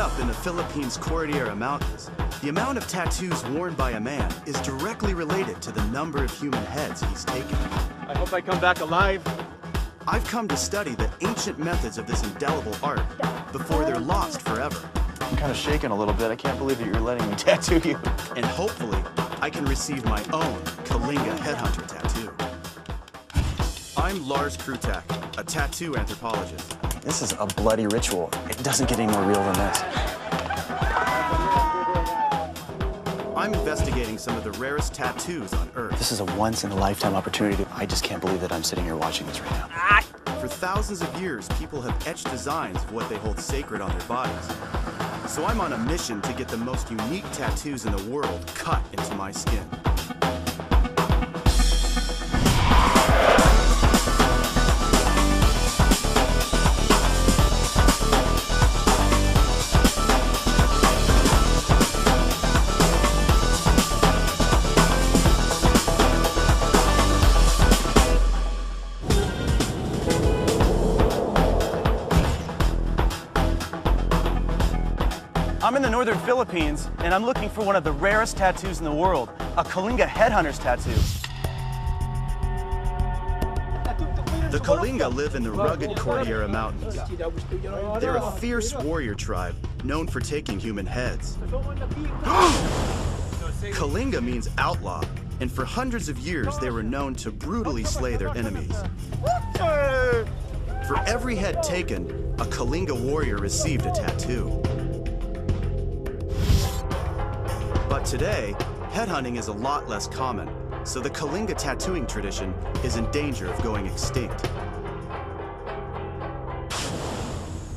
up in the Philippines' Cordillera Mountains, the amount of tattoos worn by a man is directly related to the number of human heads he's taken. I hope I come back alive. I've come to study the ancient methods of this indelible art before they're lost forever. I'm kind of shaking a little bit. I can't believe that you're letting me tattoo you. And hopefully, I can receive my own Kalinga headhunter tattoo. I'm Lars Krutak, a tattoo anthropologist. This is a bloody ritual. It doesn't get any more real than this. I'm investigating some of the rarest tattoos on Earth. This is a once-in-a-lifetime opportunity. I just can't believe that I'm sitting here watching this right now. For thousands of years, people have etched designs of what they hold sacred on their bodies. So I'm on a mission to get the most unique tattoos in the world cut into my skin. I'm in the northern Philippines, and I'm looking for one of the rarest tattoos in the world, a Kalinga headhunter's tattoo. The Kalinga live in the rugged Cordillera Mountains. They're a fierce warrior tribe known for taking human heads. Kalinga means outlaw, and for hundreds of years they were known to brutally slay their enemies. For every head taken, a Kalinga warrior received a tattoo. But today, headhunting is a lot less common, so the Kalinga tattooing tradition is in danger of going extinct.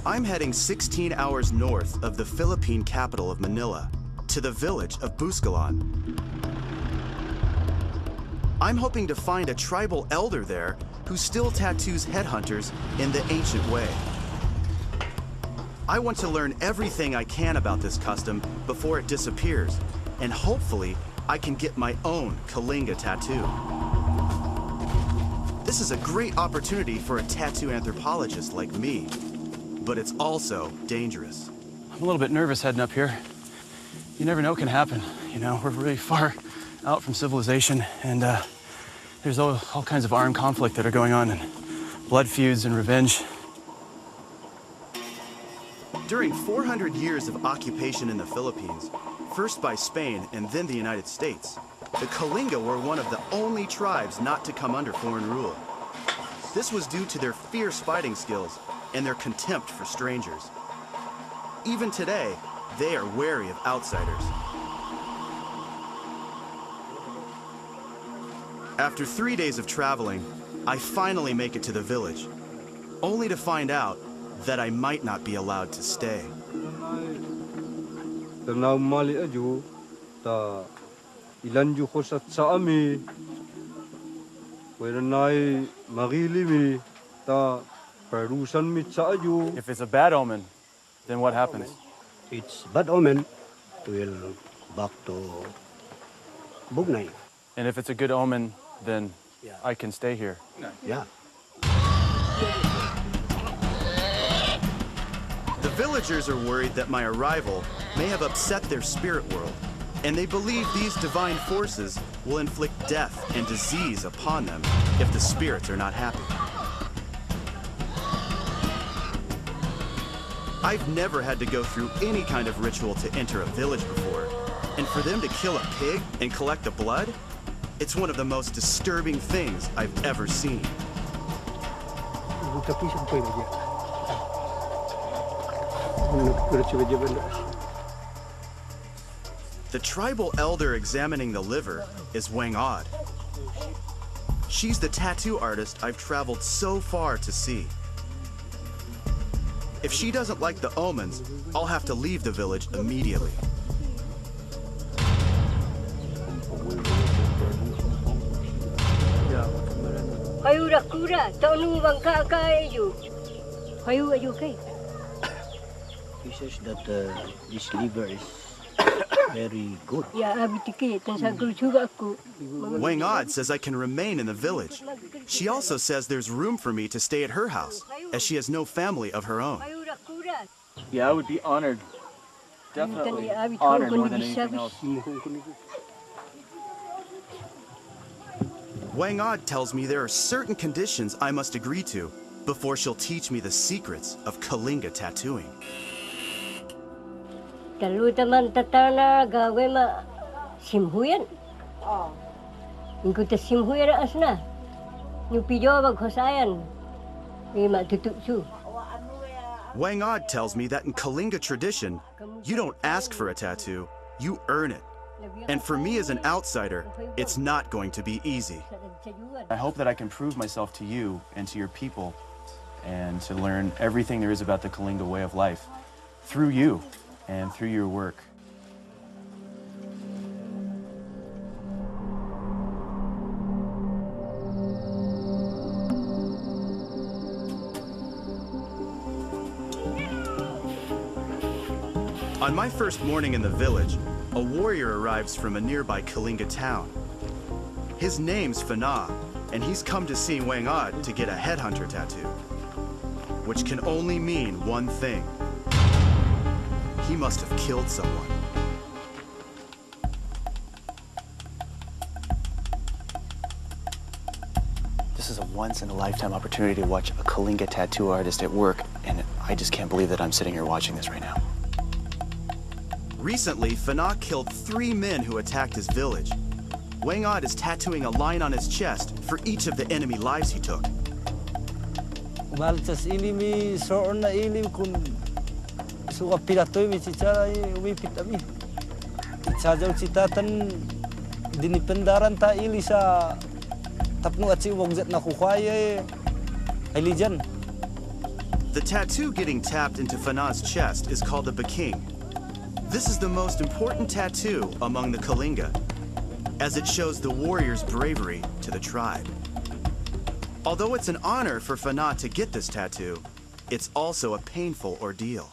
I'm heading 16 hours north of the Philippine capital of Manila, to the village of Buscalan. I'm hoping to find a tribal elder there who still tattoos headhunters in the ancient way. I want to learn everything I can about this custom before it disappears, and hopefully I can get my own Kalinga tattoo. This is a great opportunity for a tattoo anthropologist like me, but it's also dangerous. I'm a little bit nervous heading up here. You never know what can happen. You know, we're really far out from civilization, and there's all kinds of armed conflict that are going on, and blood feuds and revenge. During 400 years of occupation in the Philippines, first by Spain and then the United States, the Kalinga were one of the only tribes not to come under foreign rule. This was due to their fierce fighting skills and their contempt for strangers. Even today, they are wary of outsiders. After 3 days of traveling, I finally make it to the village, only to find out that I might not be allowed to stay. If it's a bad omen, then what happens? It's bad omen. We'll back to Bugnay. And if it's a good omen, then I can stay here. Yeah. The villagers are worried that my arrival may have upset their spirit world, and they believe these divine forces will inflict death and disease upon them if the spirits are not happy. I've never had to go through any kind of ritual to enter a village before, and for them to kill a pig and collect the blood, it's one of the most disturbing things I've ever seen. The tribal elder examining the liver is Wang Od. She's the tattoo artist I've traveled so far to see. If she doesn't like the omens, I'll have to leave the village immediately. He says that this liver is very good. Wang Od says I can remain in the village. She also says there's room for me to stay at her house, as she has no family of her own. Yeah, I would be honored definitely honor more than anything else. Wang Od tells me there are certain conditions I must agree to before she'll teach me the secrets of Kalinga tattooing. Kalau teman tatana gawe ma simhuyan. Ingku ta simhuyan asna. Ni pijo ba khosayan. Ni ma tutuk su. Wang Od tells me that in Kalinga tradition, you don't ask for a tattoo, you earn it. And for me as an outsider, it's not going to be easy. I hope that I can prove myself to you and to your people and to learn everything there is about the Kalinga way of life through you and through your work. On my first morning in the village, a warrior arrives from a nearby Kalinga town. His name's Fana, and he's come to see Wang Od to get a headhunter tattoo, which can only mean one thing. He must have killed someone. This is a once-in-a-lifetime opportunity to watch a Kalinga tattoo artist at work, and I just can't believe that I'm sitting here watching this right now. Recently, Fana killed 3 men who attacked his village. Wang Od is tattooing a line on his chest for each of the enemy lives he took. Maltas ili mi soon na ili kun suka piratoy mi cicara umi pitami. Sajaw citatan dinipendaran ta ili sa tapno at si wagzat na kukwaya alijan. The tattoo getting tapped into Fana's chest is called the Baking. This is the most important tattoo among the Kalinga, as it shows the warrior's bravery to the tribe. Although it's an honor for Fana to get this tattoo, it's also a painful ordeal.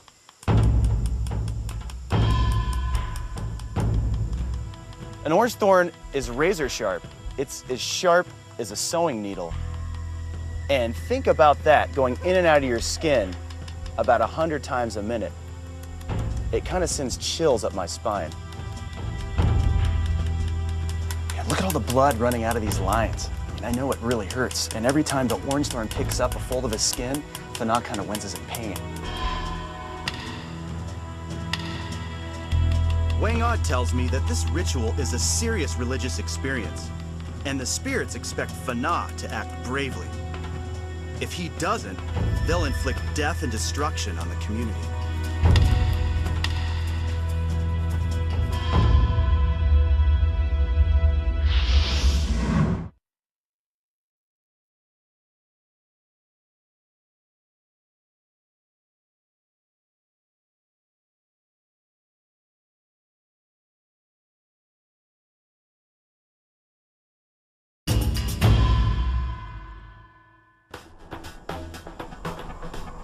An orange thorn is razor sharp. It's as sharp as a sewing needle. And think about that going in and out of your skin about 100 times a minute. It kind of sends chills up my spine. Yeah, look at all the blood running out of these lines. I mean, I know it really hurts. And every time the orange thorn picks up a fold of his skin, Fana kind of winces in pain. Wang Od tells me that this ritual is a serious religious experience, and the spirits expect Fana to act bravely. If he doesn't, they'll inflict death and destruction on the community.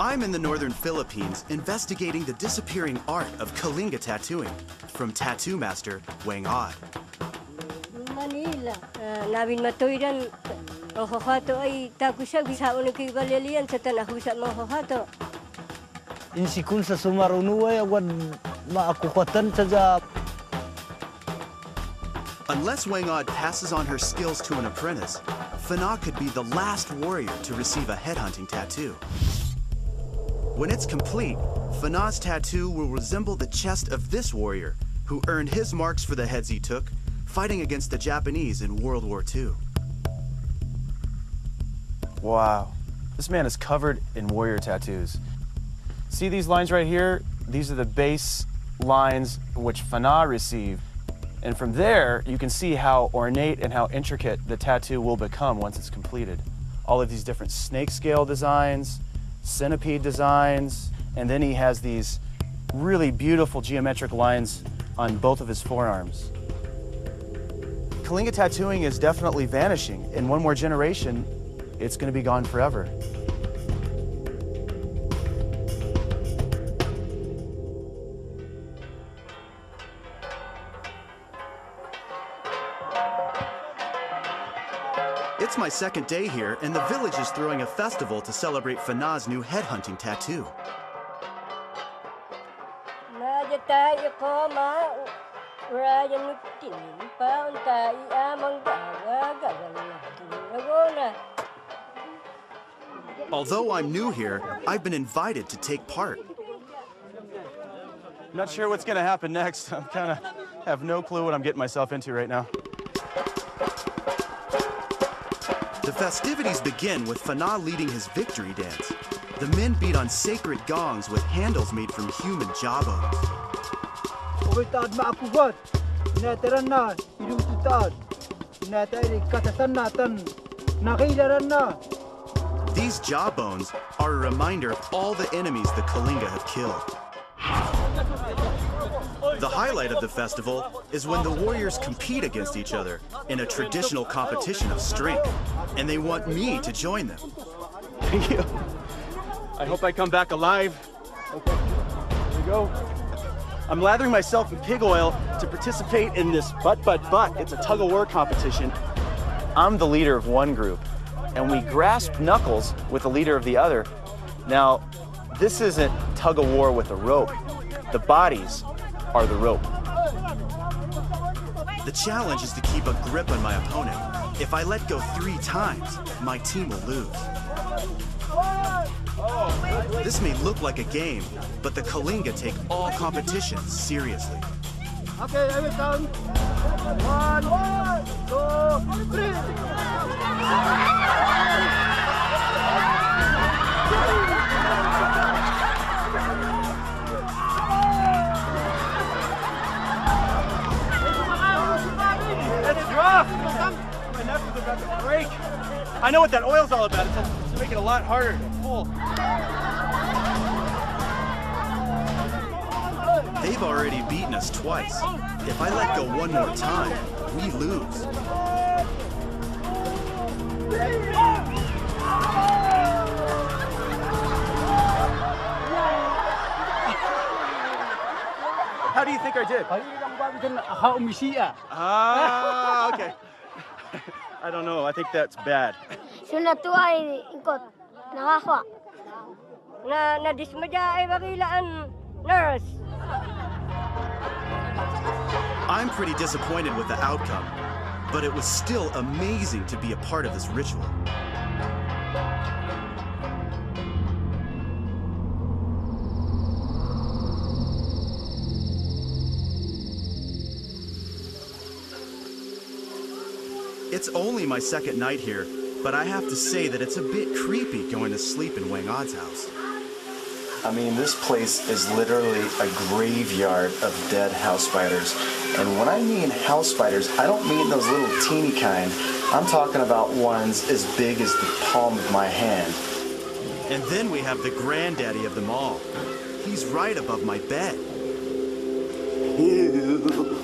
I'm in the northern Philippines investigating the disappearing art of Kalinga tattooing from tattoo master Wang Od. Manila, nabin matoidan ohohato ay takusag sa unang balilian sa tanahusat mo ohohato. Insikun sa sumarunuay agad maakukwatan sa Unless Wang Od passes on her skills to an apprentice, Fana could be the last warrior to receive a headhunting tattoo. When it's complete, Fana's tattoo will resemble the chest of this warrior who earned his marks for the heads he took fighting against the Japanese in World War II. Wow, this man is covered in warrior tattoos. See these lines right here? These are the base lines which Fana received. And from there, you can see how ornate and how intricate the tattoo will become once it's completed. All of these different snake scale designs, centipede designs, and then he has these really beautiful geometric lines on both of his forearms. Kalinga tattooing is definitely vanishing. In one more generation, it's going to be gone forever. It's my second day here, and the village is throwing a festival to celebrate Fana's new headhunting tattoo. tayo ko Ryan Nutin pa untai amang gagawin. Although I'm new here, I've been invited to take part. Not sure what's gonna happen next. I'm kinda have no clue what I'm getting myself into right now. The festivities begin with Fana leading his victory dance. The men beat on sacred gongs with handles made from human jawbones. These jawbones are a reminder of all the enemies the Kalinga have killed. The highlight of the festival is when the warriors compete against each other in a traditional competition of strength, and they want me to join them. Thank you. I hope I come back alive. Okay, here we go. I'm lathering myself in pig oil to participate in this butt. It's a tug-of-war competition. I'm the leader of one group, and we grasp knuckles with the leader of the other. Now, this isn't tug-of-war with a rope. The bodies are the rope. The challenge is to keep a grip on my opponent. If I let go 3 times, my team will lose. This may look like a game, but the Kalinga take all competitions seriously. Okay, I will count. 1, 2, 3. That's rough! My knuckles are about to break. I know what that oil's all about. It's making it a lot harder to pull. They've already beaten us twice. If I let go one more time, we lose. How do you think I did? Okay. I don't know. I think that's bad. Sunat tu ay ikot nakakwa. Na dismadya ay bagilaan nurse. I'm pretty disappointed with the outcome, but it was still amazing to be a part of this ritual. It's only my second night here, but I have to say that it's a bit creepy going to sleep in Wang Ad's house. I mean, this place is literally a graveyard of dead house spiders. And when I mean house spiders, I don't mean those little teeny kind. I'm talking about ones as big as the palm of my hand. And then we have the granddaddy of them all. He's right above my bed. Ew.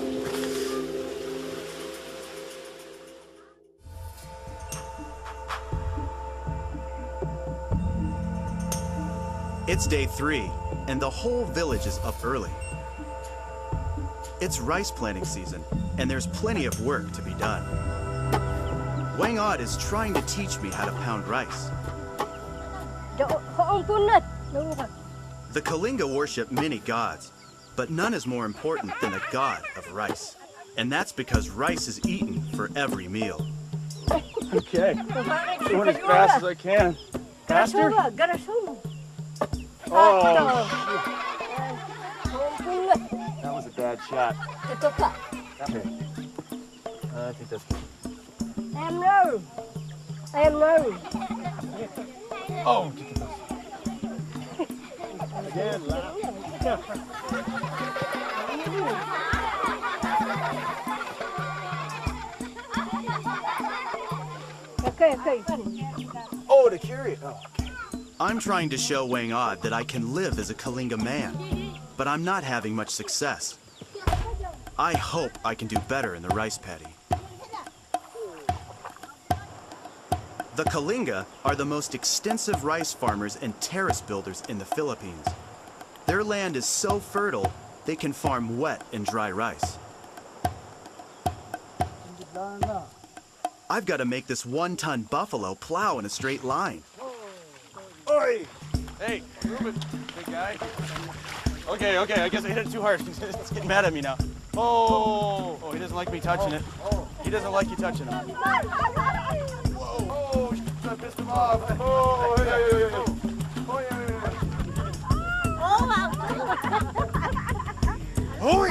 It's day 3, and the whole village is up early. It's rice planting season, and there's plenty of work to be done. Wang Ad is trying to teach me how to pound rice. The Kalinga worship many gods, but none is more important than the god of rice. And that's because rice is eaten for every meal. Okay. Going as fast as I can. Faster? Oh. That was a bad shot. Okay. I think that's good. I am no. Oh. Again, Okay. Oh, to carry it. Oh, okay. I'm trying to show Wang Ad that I can live as a Kalinga man, but I'm not having much success. I hope I can do better in the rice paddy. The Kalinga are the most extensive rice farmers and terrace builders in the Philippines. Their land is so fertile, they can farm wet and dry rice. I've got to make this 1-ton buffalo plow in a straight line. Oi! Hey, move it, big guy. Okay, I guess I hit it too hard. He's getting mad at me now. Oh, he doesn't like me touching it. He doesn't like you touching him. Whoa, I pissed him off. Oh, Oi.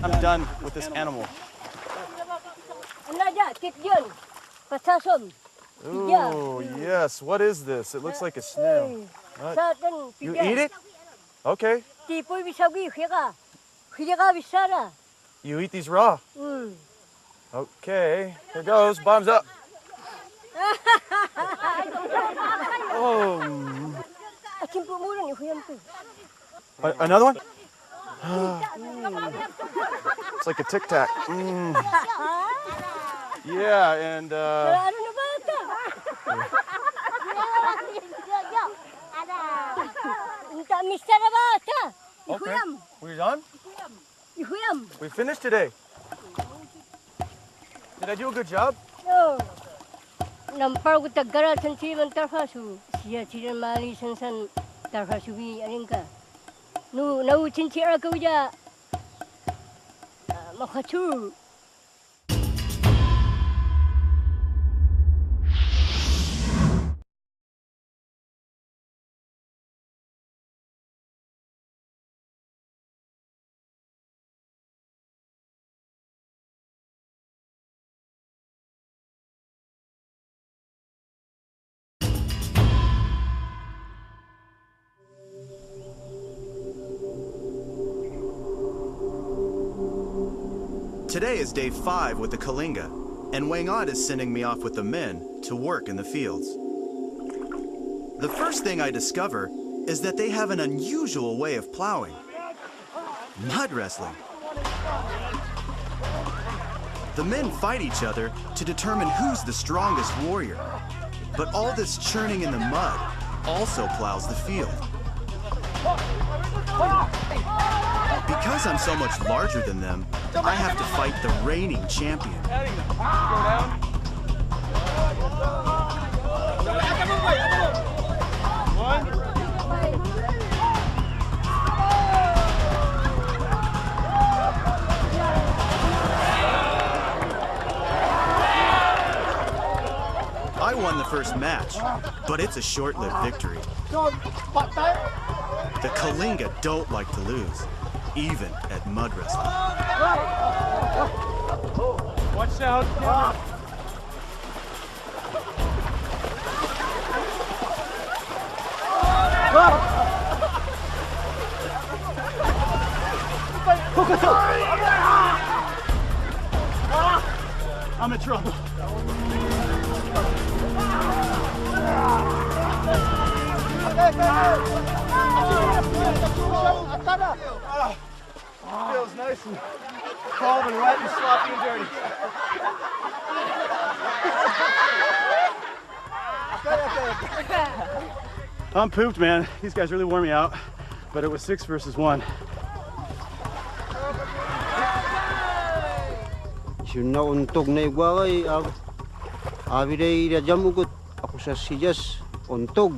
I'm done with this animal. Oh, yes. What is this? It looks like a snail. You eat it? Okay. You eat these raw? Okay. Here goes. Bottoms up. Oh. Another one? It's like a Tic Tac. Yeah, and okay. We're done? We finished today. Did I do a good job? Nampar ko tagara sansi man tarfasu siya siya mali sansan tarfasu bi aringka nu nau cinci aku ja makhachu. Today is day 5 with the Kalinga, and Wang Od is sending me off with the men to work in the fields. The first thing I discover is that they have an unusual way of plowing. Mud wrestling. The men fight each other to determine who's the strongest warrior. But all this churning in the mud also plows the field. Because I'm so much larger than them, I have to fight the reigning champion. I won the first match, but it's a short-lived victory. The Kalinga don't like to lose, even at mud wrestling. Watch out. I'm in trouble. Feels nice and cold and wet and sloppy and dirty. I'm pooped, man. These guys really wore me out, but it was 6 versus 1. Suna untog na igwagay abiday rajam ugot ako sa sijas untog.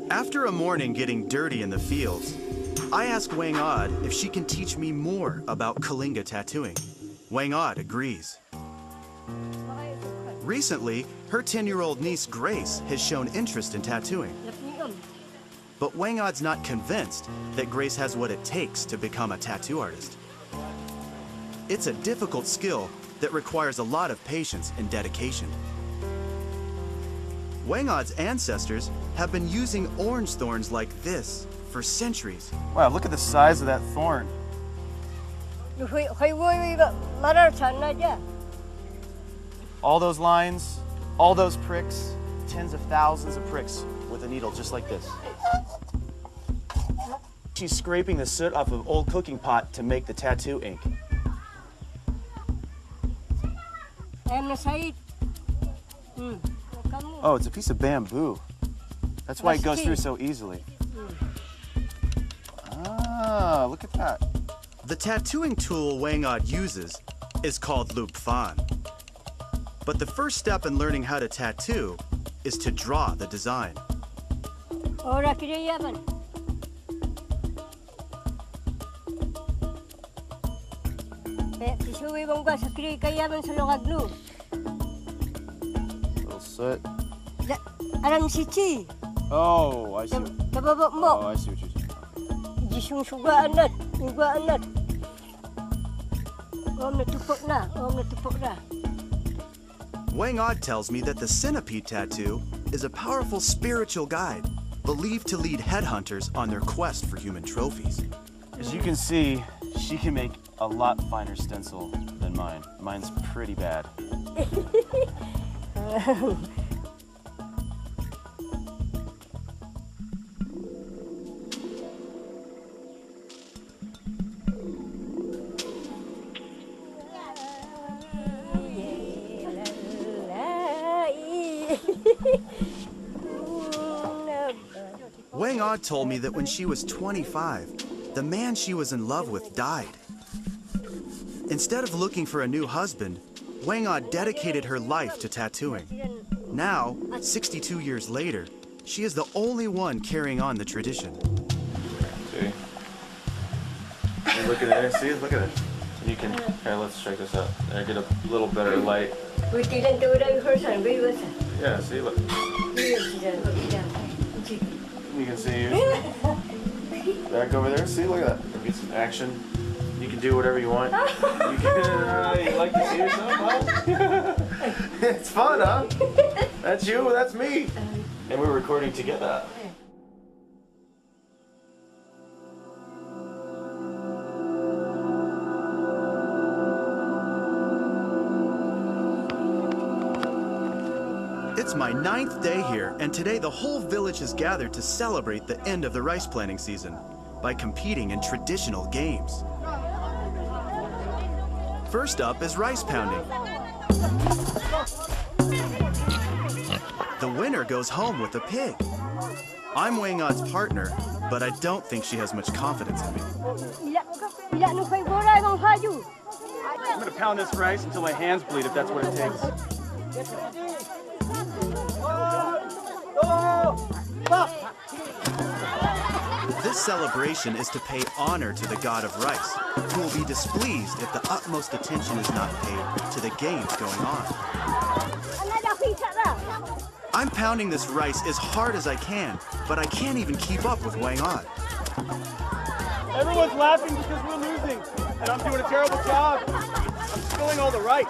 After a morning getting dirty in the fields, I ask Wang Od if she can teach me more about Kalinga tattooing. Wang Od agrees. Recently, her 10-year-old niece Grace has shown interest in tattooing. But Wang Od's not convinced that Grace has what it takes to become a tattoo artist. It's a difficult skill that requires a lot of patience and dedication. Wang Od's ancestors have been using orange thorns like this for centuries. Wow, look at the size of that thorn. All those lines, all those pricks, tens of thousands of pricks with a needle just like this. She's scraping the soot off of an old cooking pot to make the tattoo ink. Oh, it's a piece of bamboo. That's why it goes through so easily. Ah, look at that. The tattooing tool Wangad uses is called Lup Fan. But the first step in learning how to tattoo is to draw the design. Ora kiriyaman. Tisuwi mong ba sa kiri kayaman sa lokagno? Little soot. Aram sichi. Oh, I see. Tababa Oh, mo. I see what you're saying. Jisung sugaan nat. Sugaan nat. Om na tupok na. Om na tupok na. Wangad tells me that the centipede tattoo is a powerful spiritual guide, believed to lead headhunters on their quest for human trophies. As you can see, she can make a lot finer stencil than mine. Mine's pretty bad. Wangad told me that when she was 25, the man she was in love with died. Instead of looking for a new husband, Wangad dedicated her life to tattooing. Now, 62 years later, she is the only one carrying on the tradition. See? You look at it. See? Look at it. You can. Here, let's check this out. I get a little better light. Yeah. See? Look. You can see back over there. See? Look at that. Get some action. You can do whatever you want. You can. You like to see yourself? Huh? It's fun, huh? That's you. That's me. And we're recording together. It's my 9th day here, and today the whole village has gathered to celebrate the end of the rice planting season by competing in traditional games. First up is rice pounding. The winner goes home with a pig. I'm Wangad's partner, but I don't think she has much confidence in me. I'm gonna pound this rice until my hands bleed if that's what it takes. This celebration is to pay honor to the god of rice, who will be displeased if the utmost attention is not paid to the games going on. I'm pounding this rice as hard as I can, but I can't even keep up with Wangad. Everyone's laughing because we're losing, and I'm doing a terrible job. I'm spilling all the rice.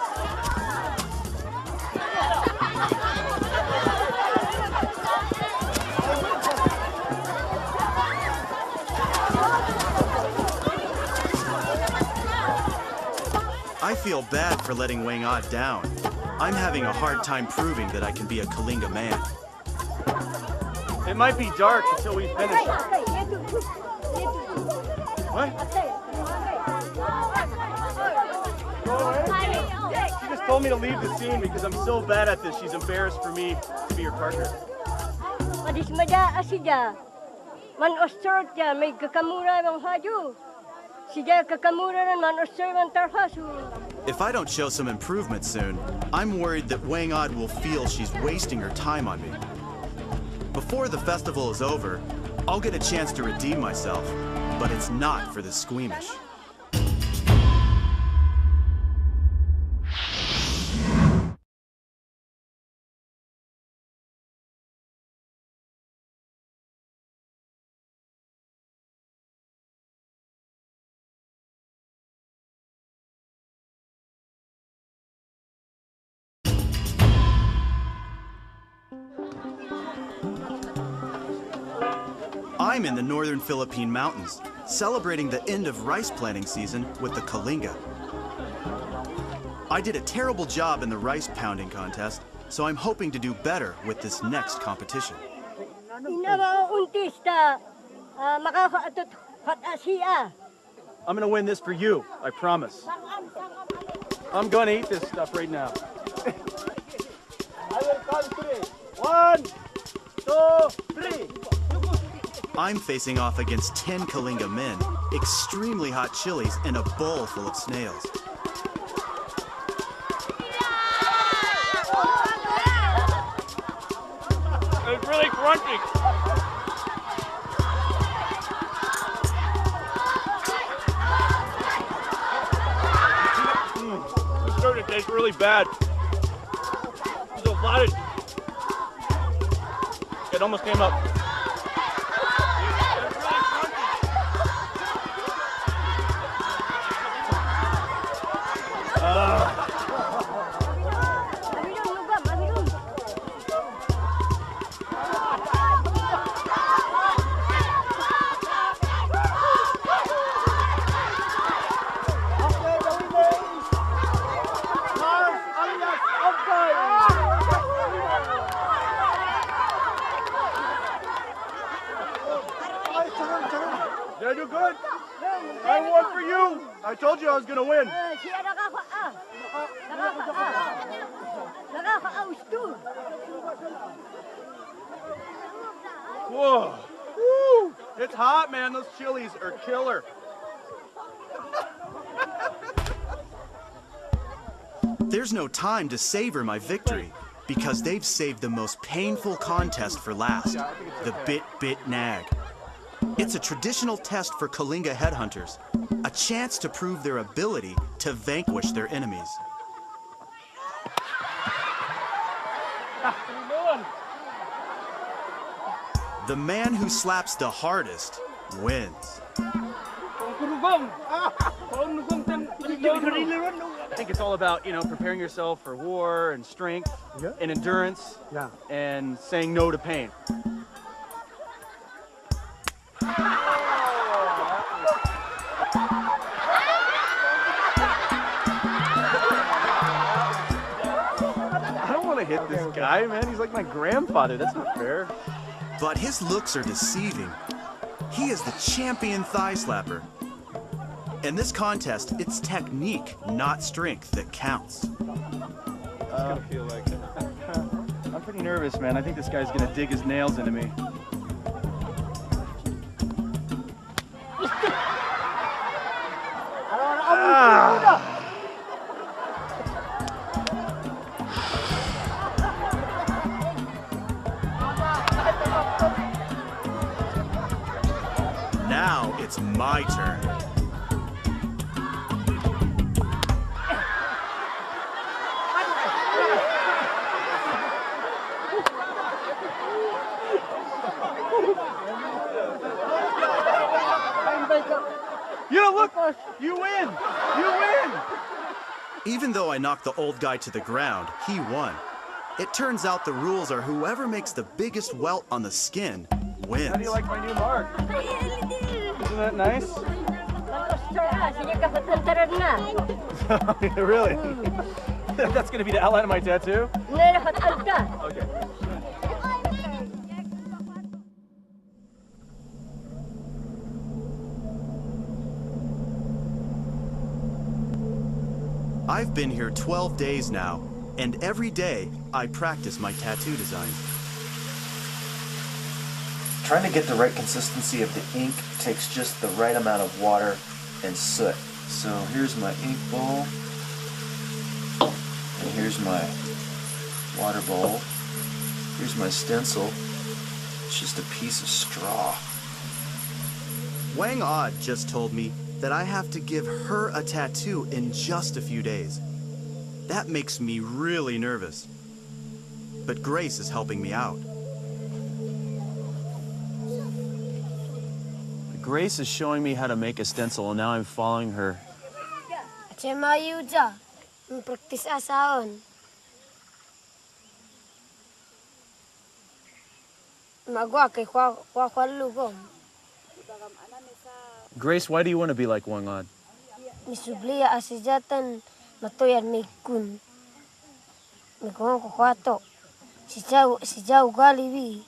I feel bad for letting Wangad down. I'm having a hard time proving that I can be a Kalinga man. It might be dark until we finish. What? She just told me to leave the scene because I'm so bad at this. She's embarrassed for me to be her partner. If I don't show some improvement soon, I'm worried that Wangad will feel she's wasting her time on me. Before the festival is over, I'll get a chance to redeem myself, but it's not for the squeamish. I'm in the northern Philippine mountains, celebrating the end of rice planting season with the Kalinga. I did a terrible job in the rice pounding contest, so I'm hoping to do better with this next competition. I'm gonna win this for you, I promise. I'm gonna eat this stuff right now. I will count 3. 1, 2, 3. I'm facing off against 10 Kalinga men, extremely hot chilies, and a bowl full of snails. It's really crunchy. It's starting to taste really bad. There's a lot of... It almost came up. Did I do good? I won for you. I told you I was going to win. Whoa. Woo. It's hot, man. Those chilies are killer. There's no time to savor my victory because they've saved the most painful contest for last, the Bit Nag. It's a traditional test for Kalinga headhunters, a chance to prove their ability to vanquish their enemies. The man who slaps the hardest wins. I think it's all about, preparing yourself for war and strength and endurance and saying no to pain. I don't want to hit this guy, man. He's like my grandfather. That's not fair. But his looks are deceiving. He is the champion thigh slapper. In this contest, it's technique, not strength, that counts. It's gonna feel like it. I'm pretty nervous, man. I think this guy's gonna dig his nails into me. Now it's my turn. Yeah, look, you win. You win. Even though I knocked the old guy to the ground, he won. It turns out the rules are whoever makes the biggest welt on the skin wins. How do you like my new mark? Isn't that nice? Really? That's gonna be the outline of my tattoo? Okay. I've been here 12 days now, and every day I practice my tattoo designs. Trying to get the right consistency of the ink takes just the right amount of water and soot. So here's my ink bowl, and here's my water bowl. Here's my stencil. It's just a piece of straw. Wang Odd just told me that I have to give her a tattoo in just a few days. That makes me really nervous. But Grace is helping me out. Grace is showing me how to make a stencil, and now I'm following her. Mayu ja, practice asaon. Magwa kay kwa lugong. Grace, why do you want to be like Wang Odd? Misublia asijatan matoyan may kun. Nagawang ko kwato. Si Jau Galibi.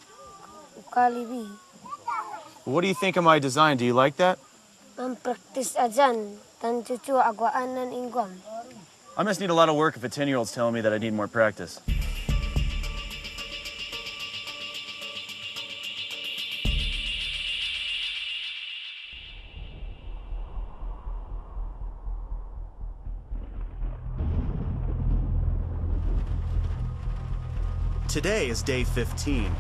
What do you think of my design? Do you like that? Practice ajan. Tan cucu agwaanan ingwam. I must need a lot of work if a 10-year-old's telling me that I need more practice. Today is day 15.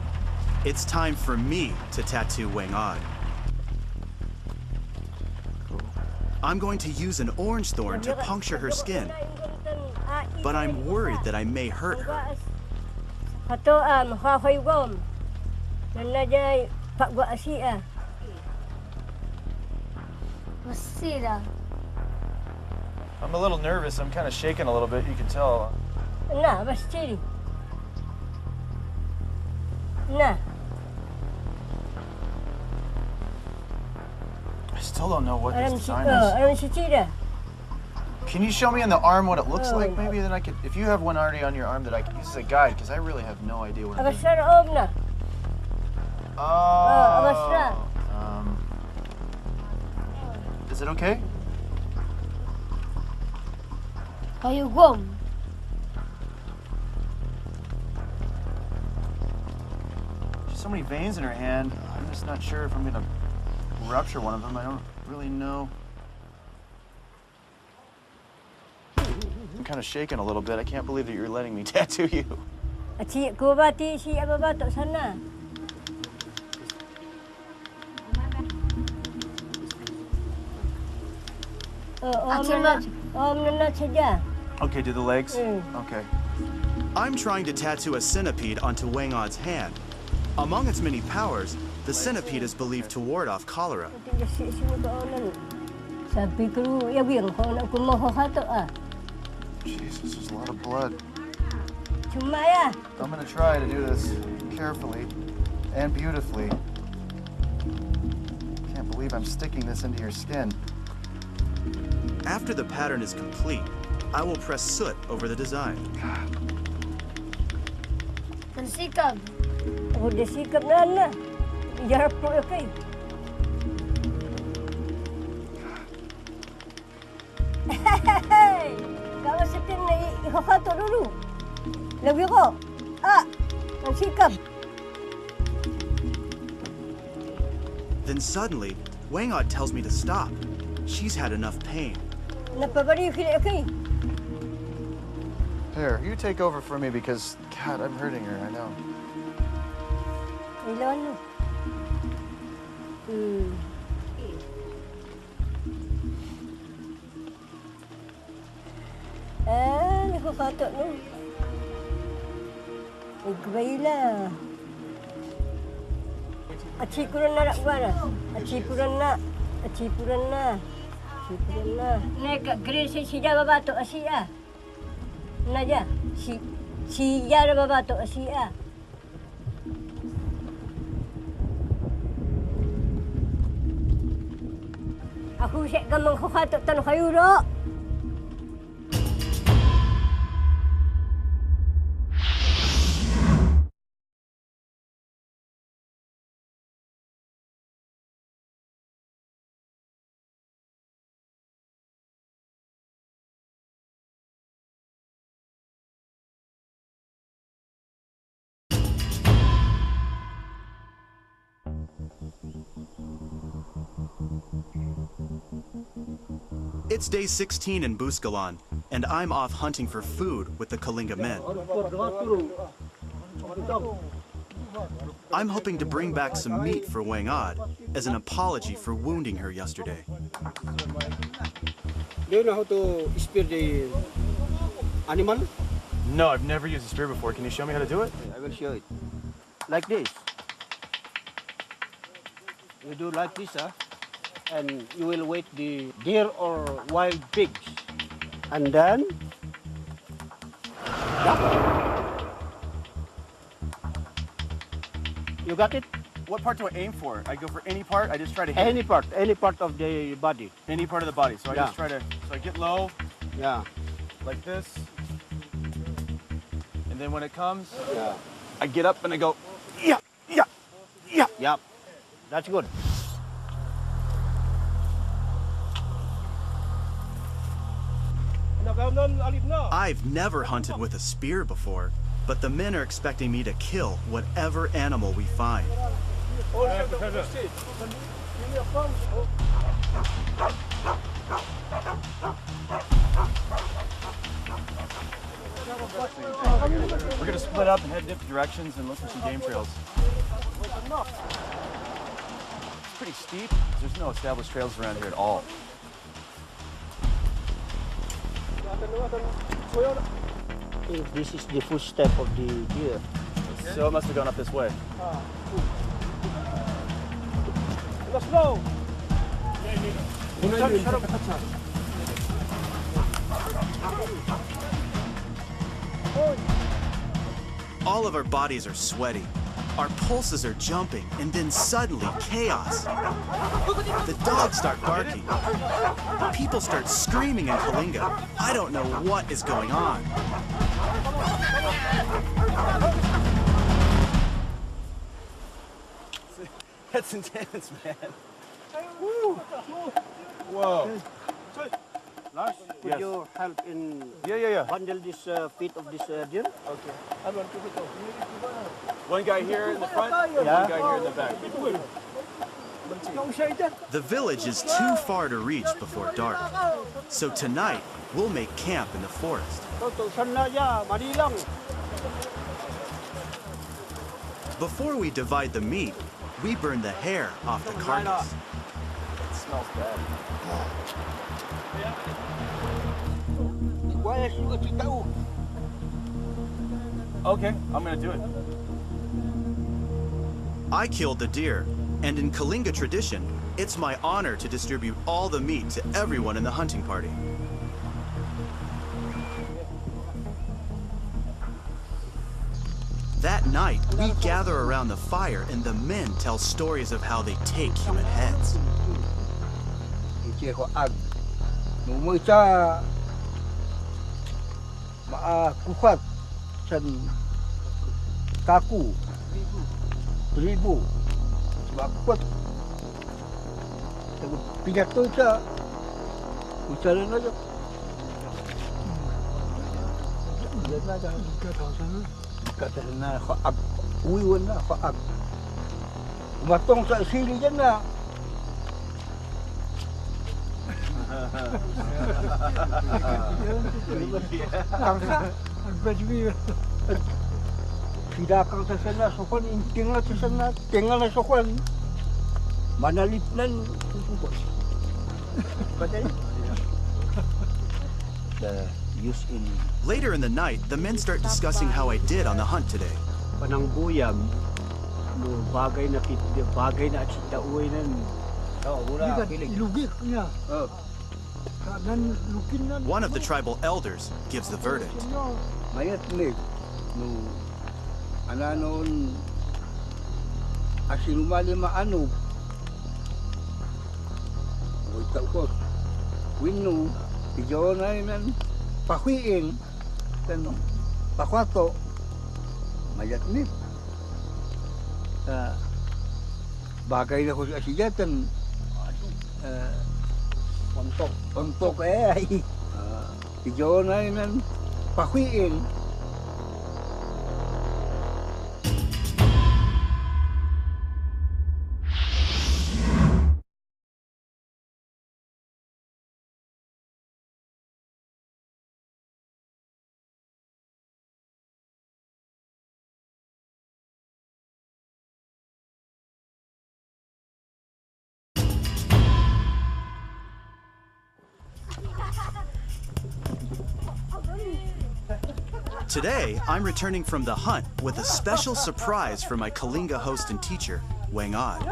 It's time for me to tattoo Wangad. I'm going to use an orange thorn to puncture her skin, but I'm worried that I may hurt her. I'm a little nervous. I'm kind of shaking a little bit. You can tell. Nah, bas ciri. Nah. I still don't know what this Alam design alam is. ciri. Can you show me on the arm what it looks like? Maybe then I could. If you have one already on your arm that I can use as a guide, because I really have no idea what it is. Abasar om na. Oh. Is it okay? Kayu gom. There's so many veins in her hand. I'm just not sure if I'm gonna rupture one of them. I don't really know. I'm kind of shaking a little bit. I can't believe that you're letting me tattoo you. Aci ko bati si ababa tok sana. Om nana saja. Okay, do the legs? Okay. I'm trying to tattoo a centipede onto Wangad's hand. Among its many powers, the centipede is believed to ward off cholera. Sabi ko ya biang ko nak ko mo hato ah. Jesus, there's a lot of blood. Cuma ya. I'm gonna try to do this carefully and beautifully. Can't believe I'm sticking this into your skin. After the pattern is complete, I will press soot over the design. Nansikab. Ako desikap na. Jarap po kay. Hey, kamu setin na ihahato dulu. Lebih ko. Nansikap. Then suddenly, Wangad tells me to stop. She's had enough pain. Napabari kini kay. Here, you take over for me because, God, I'm hurting her, I know. Ilawan mo. Nakakato no. Igbayla. Achipuran na rakwana. Achipuran na. Achipuran na. Achipuran na. Neka green si Java bato asia. Naja si Java bato asia. Aku siap gamang kakato tanah kayu dok. It's day 16 in Buscalan, and I'm off hunting for food with the Kalinga men. I'm hoping to bring back some meat for Wangad as an apology for wounding her yesterday. Do you know how to spear the animal? No, I've never used a spear before. Can you show me how to do it? I will show it. Like this. You do like this, and you will wait the deer or wild pigs. And then, you got it? What part do I aim for? I go for any part? I just try to hit Any part of the body. any part of the body. So I Yeah. just try to, so I get low, Yeah, like this. And then when it comes, yeah, I get up and I go, yeah, yeah, yeah. yep. That's good. I've never hunted with a spear before, but the men are expecting me to kill whatever animal we find. We're gonna split split up and head different directions and look for some game trails. It's pretty steep. There's no established trails around here at all. This is the footstep of the deer. So it must have gone up this way. Let's go. All of our bodies are sweaty. Our pulses are jumping, and then suddenly chaos. The dogs start barking. People start screaming in Kalinga. I don't know what is going on. That's intense, man. Whoa. Lars, could Yes. you help in Yeah. bundle this feet of this deer? Okay. One guy here in the front, and Yeah. one guy here in the back. The village is too far to reach before dark. So tonight, we'll make camp in the forest. Before we divide the meat, we burn the hair off the carcass. It smells bad. Okay, I'm gonna do it. I killed the deer, and in Kalinga tradition, it's my honor to distribute all the meat to everyone in the hunting party. That night, we gather around the fire and the men tell stories of how they take human heads. Kaku, 1000, sebab kuat. Pidato siya, usalan aja. Kata na khaab, uiwan na khaab. Matong sa sili dyan na. Sidakang sa sana, sokon, tinggal sa sana, tinggal na sokon. Manalipnan, susukot. The use in Later in the night, the men start discussing how I did on the hunt today. panangbuyam, no bagay na at sitauay nan. Ilugik niya. One of the tribal elders gives the verdict. Mayat lig, no ananon asinumali maano. Wita ko. Winu, ijonay nan pahuin dan pakwato. Mayat lig. Bagay na ko sa asigatan. Untuk ay ijonay nan pahuin. Today, I'm returning from the hunt with a special surprise for my Kalinga host and teacher, Wang Od.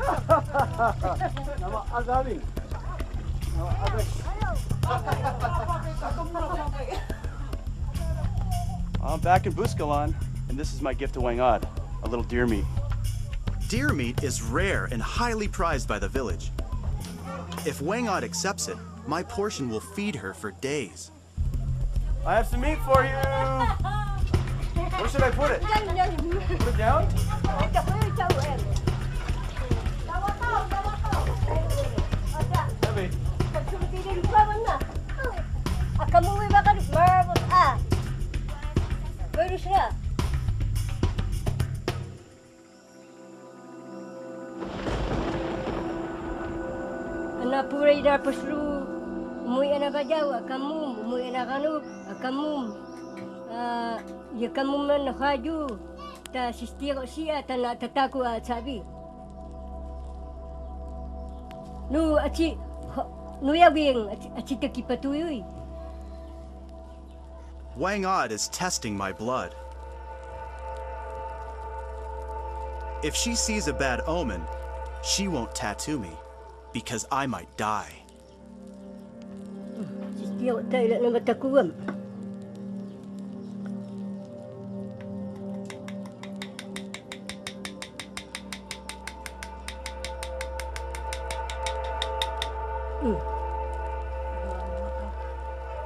I'm back in Buskalan, and this is my gift to Wang Od, a little deer meat. Deer meat is rare and highly prized by the village. If Wang Od accepts it, my portion will feed her for days. I have some meat for you. Where should I put it? Put it down? Heavy. Anak purai dah peslu, mui anak kajau, kamu, mui anak kanu, kamu. Ya kamu man haju ta sistiro sia ta na tataku at sabi. Nu aci nu ya wing aci te kipatuyui. Wang Od is testing my blood. If she sees a bad omen, she won't tattoo me because I might die. Sistiro ta ila na matakuam.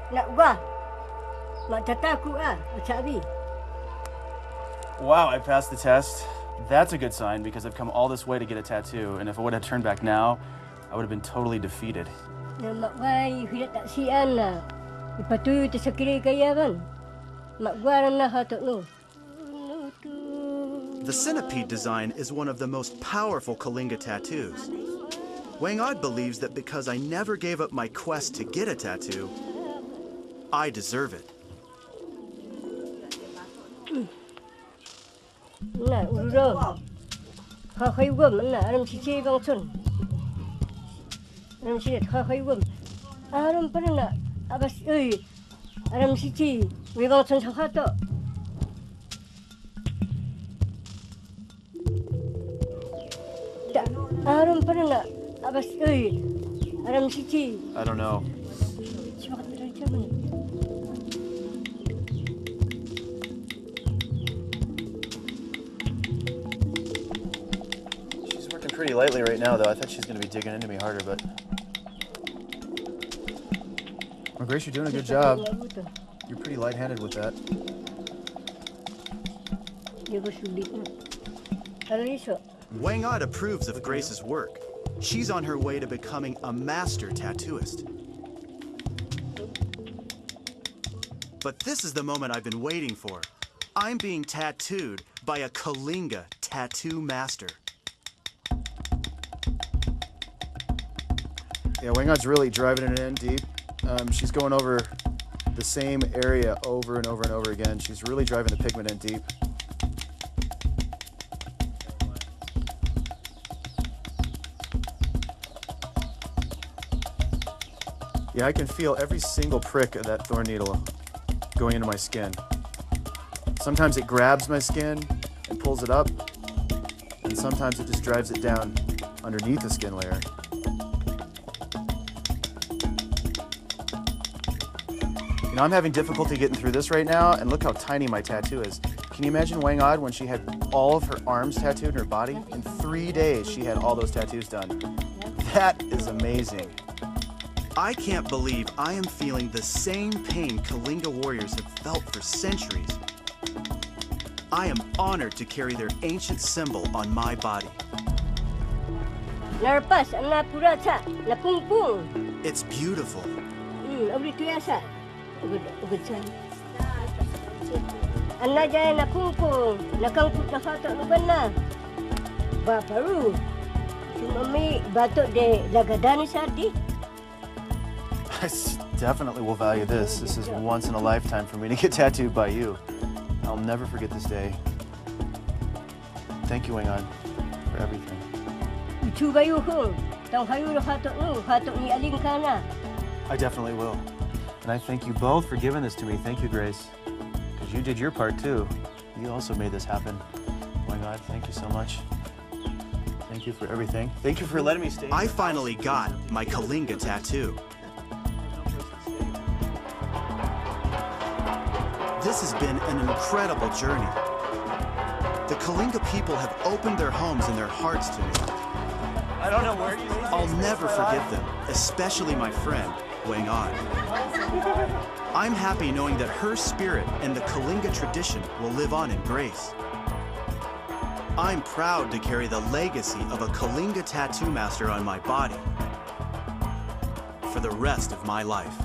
Nak gua. Mak tataku sabi. Wow, I passed the test. That's a good sign because I've come all this way to get a tattoo, and if I would have turned back now, I would have been totally defeated. Na mak wai hidat tak sian na. Ipatuyu te sakire kaya kan. Mak gua na hatok no. The centipede design is one of the most powerful Kalinga tattoos. Wang Od believes that because I never gave up my quest to get a tattoo, I deserve it. Na uro. Hahay wam na aram si bang son. Aram si hahay wam. Aram pa na abas aram si bang son sa hato. Aram pa na abas aram si I don't know. She's working pretty lightly right now, though. I thought she's going to be digging into me harder, but... Well, Grace, you're doing a good job. You're pretty light-handed with that. Wang Od approves of Grace's work. She's on her way to becoming a master tattooist. But this is the moment I've been waiting for. I'm being tattooed by a Kalinga tattoo master. Yeah, Wang Od's really driving it in deep. She's going over the same area over and over and over again. She's really driving the pigment in deep. Yeah, I can feel every single prick of that thorn needle going into my skin. Sometimes it grabs my skin and pulls it up, and sometimes it just drives it down underneath the skin layer. You know, I'm having difficulty getting through this right now, and look how tiny my tattoo is. Can you imagine Wang Od when she had all of her arms tattooed in her body? In 3 days, she had all those tattoos done. That is amazing. I can't believe I am feeling the same pain Kalinga warriors have felt for centuries. I am honored to carry their ancient symbol on my body. Narpas na pura sa na pungpung. It's beautiful. Abri tu yasa. Ugod sa. Anna jaya na pungpung. Nakangkut na fato luban na. Baparu. Sumami batok de lagadani sardi. I definitely will value this. This is once in a lifetime for me to get tattooed by you. I'll never forget this day. Thank you, Wang Od, for everything. I definitely will. And I thank you both for giving this to me. Thank you, Grace. Because you did your part, too. You also made this happen. Wang Od, thank you so much. Thank you for everything. Thank you for letting me stay. I finally got my Kalinga tattoo. This has been an incredible journey. The Kalinga people have opened their homes and their hearts to me. I don't know where you are. I'll never forget them, especially my friend, Wang Od. I'm happy knowing that her spirit and the Kalinga tradition will live on in Grace. I'm proud to carry the legacy of a Kalinga tattoo master on my body for the rest of my life.